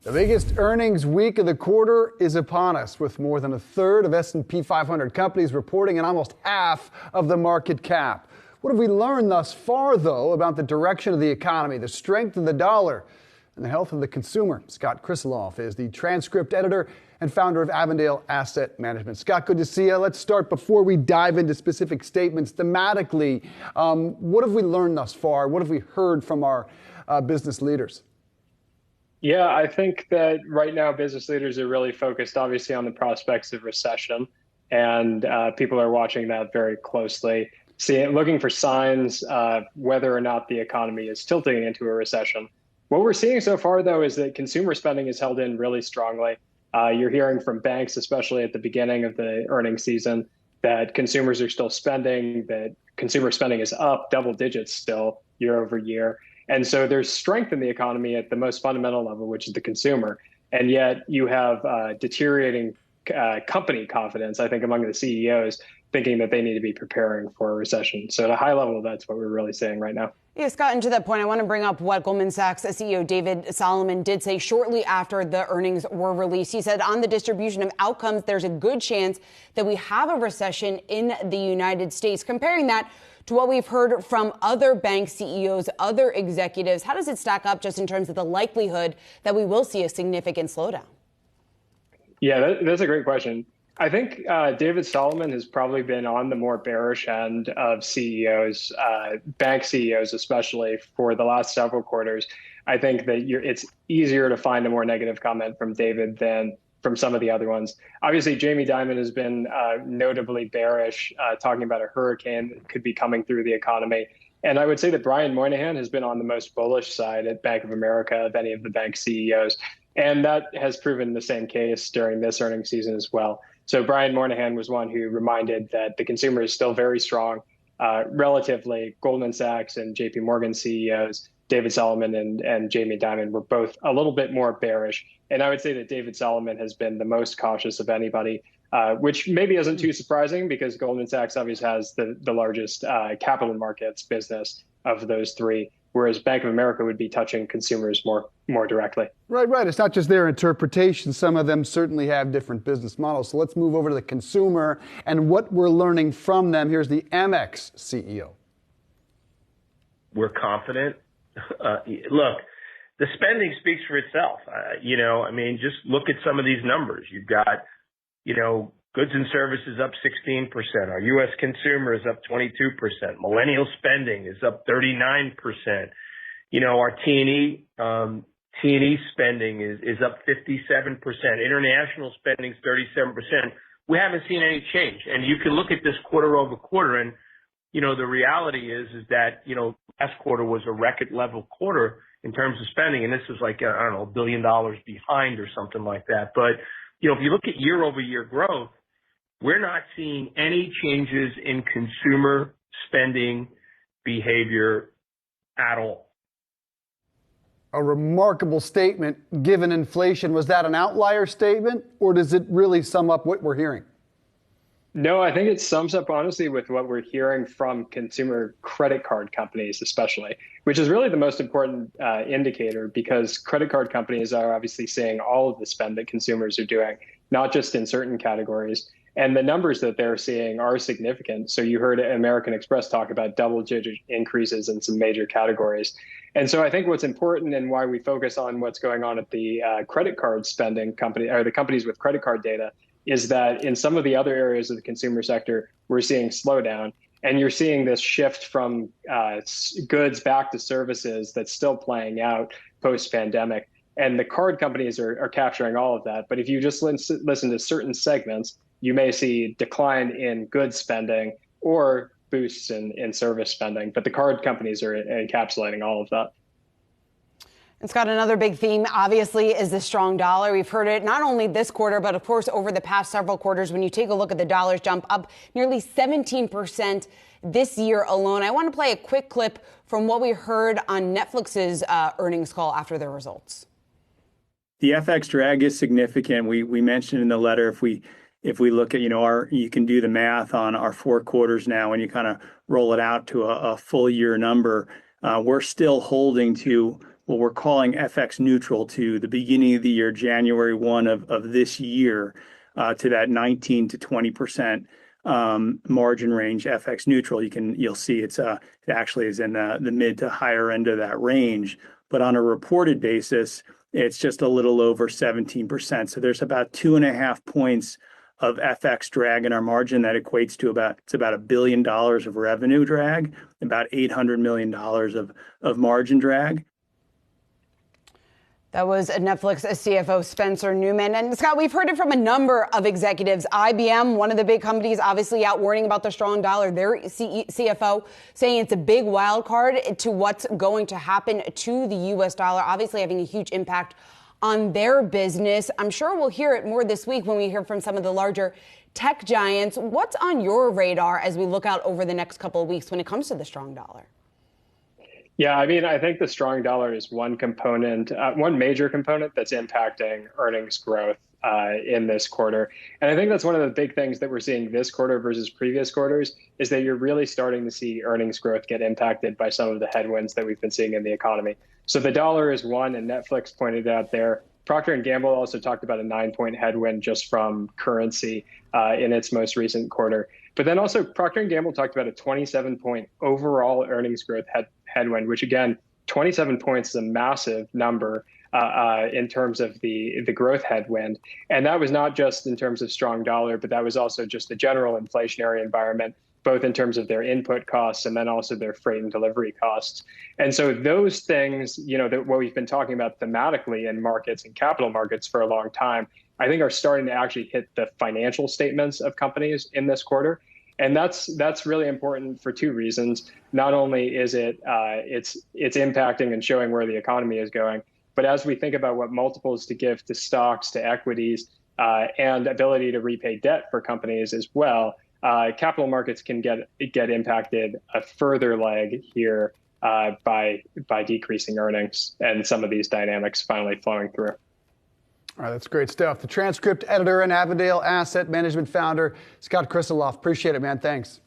The biggest earnings week of the quarter is upon us, with more than a third of S&P 500 companies reporting and almost half of the market cap. What have we learned thus far, though, about the direction of the economy, the strength of the dollar, and the health of the consumer? Scott Krisiloff is the Transcript editor and founder of Avondale Asset Management. Scott, good to see you. Let's start before we dive into specific statements thematically. What have we learned thus far? What have we heard from our business leaders? Yeah, I think that right now business leaders are really focused, obviously, on the prospects of recession, and people are watching that very closely, looking for signs of whether or not the economy is tilting into a recession. What we're seeing so far, though, is that consumer spending is held in really strongly. You're hearing from banks, especially at the beginning of the earnings season, that consumers are still spending, that consumer spending is up double digits still year over year. And so there's strength in the economy at the most fundamental level, which is the consumer. And yet you have deteriorating company confidence, I think, among the CEOs, thinking that they need to be preparing for a recession. So at a high level, that's what we're really seeing right now. Yeah, Scott, and to that point, I want to bring up what Goldman Sachs CEO David Solomon did say shortly after the earnings were released. He said on the distribution of outcomes, there's a good chance that we have a recession in the United States. Comparing that to what we've heard from other bank CEOs, other executives, how does it stack up just in terms of the likelihood that we will see a significant slowdown? Yeah, that's a great question. I think David Solomon has probably been on the more bearish end of CEOs, bank CEOs especially, for the last several quarters. I think that it's easier to find a more negative comment from David than from some of the other ones. Obviously, Jamie Dimon has been notably bearish, talking about a hurricane that could be coming through the economy. And I would say that Brian Moynihan has been on the most bullish side at Bank of America of any of the bank CEOs. And that has proven the same case during this earnings season as well. So Brian Moynihan was one who reminded that the consumer is still very strong. Relatively, Goldman Sachs and JP Morgan CEOs, David Solomon and Jamie Dimon, were both a little bit more bearish. And I would say that David Solomon has been the most cautious of anybody, which maybe isn't too surprising because Goldman Sachs obviously has the largest capital markets business of those three, whereas Bank of America would be touching consumers more directly. Right. It's not just their interpretation. Some of them certainly have different business models. So let's move over to the consumer and what we're learning from them. Here's the Amex CEO. We're confident. Look, the spending speaks for itself. Just look at some of these numbers. You've got, goods and services up 16%. Our U.S. consumer is up 22%. Millennial spending is up 39%. Our T&E spending is up 57%. International spending is 37%. We haven't seen any change. And you can look at this quarter over quarter, and the reality is that last quarter was a record level quarter in terms of spending, and this is like $1 billion behind or something like that. But if you look at year over year growth, we're not seeing any changes in consumer spending behavior at all. A remarkable statement given inflation. Was that an outlier statement, or does it really sum up what we're hearing? No, I think it sums up honestly with what we're hearing from consumer credit card companies, especially, which is really the most important indicator, because credit card companies are obviously seeing all of the spend that consumers are doing, not just in certain categories. And the numbers that they're seeing are significant. So you heard American Express talk about double-digit increases in some major categories. And so I think what's important and why we focus on what's going on at the credit card spending company, or the companies with credit card data, is that in some of the other areas of the consumer sector, we're seeing slowdown. And you're seeing this shift from goods back to services that's still playing out post-pandemic. And the card companies are capturing all of that. But if you just listen to certain segments, you may see decline in goods spending or boosts in service spending. But the card companies are encapsulating all of that. And Scott, another big theme, obviously, is the strong dollar. We've heard it not only this quarter, but of course, over the past several quarters. When you take a look at the dollar's jump up nearly 17% this year alone. I want to play a quick clip from what we heard on Netflix's earnings call after their results. The FX drag is significant. We mentioned in the letter, if we look at, you can do the math on our 4 quarters now and you kind of roll it out to a full year number. We're still holding to what we're calling FX neutral to the beginning of the year, January 1 of this year, to that 19 to 20% margin range, FX neutral. You'll see it actually is in the mid to higher end of that range. But on a reported basis, it's just a little over 17%. So there's about 2.5 points of FX drag in our margin. That equates to about $1 billion of revenue drag, about $800 million of margin drag. That was Netflix CFO Spencer Newman. And Scott, we've heard it from a number of executives. IBM, one of the big companies, obviously out warning about the strong dollar. Their CFO saying it's a big wild card to what's going to happen to the U.S. dollar, obviously having a huge impact on their business. I'm sure we'll hear it more this week when we hear from some of the larger tech giants. What's on your radar as we look out over the next couple of weeks when it comes to the strong dollar? Yeah, I mean, I think the strong dollar is one component, one major component that's impacting earnings growth in this quarter. And I think that's one of the big things that we're seeing this quarter versus previous quarters is that you're really starting to see earnings growth get impacted by some of the headwinds that we've been seeing in the economy. So the dollar is one, and Netflix pointed out there. Procter & Gamble also talked about a 9-point headwind just from currency in its most recent quarter. But then also Procter & Gamble talked about a 27-point overall earnings growth headwind, which again, 27 points is a massive number in terms of the growth headwind. And that was not just in terms of strong dollar, but that was also just the general inflationary environment, both in terms of their input costs and then also their freight and delivery costs. And so those things, what we've been talking about thematically in markets and capital markets for a long time, I think are starting to actually hit the financial statements of companies in this quarter. And that's really important for two reasons. Not only is it's impacting and showing where the economy is going, but as we think about what multiples to give to stocks, to equities, and ability to repay debt for companies as well, capital markets can get impacted a further leg here by decreasing earnings and some of these dynamics finally flowing through. All right, that's great stuff. The Transcript editor and Avondale Asset Management founder, Scott Krisiloff. Appreciate it, man. Thanks.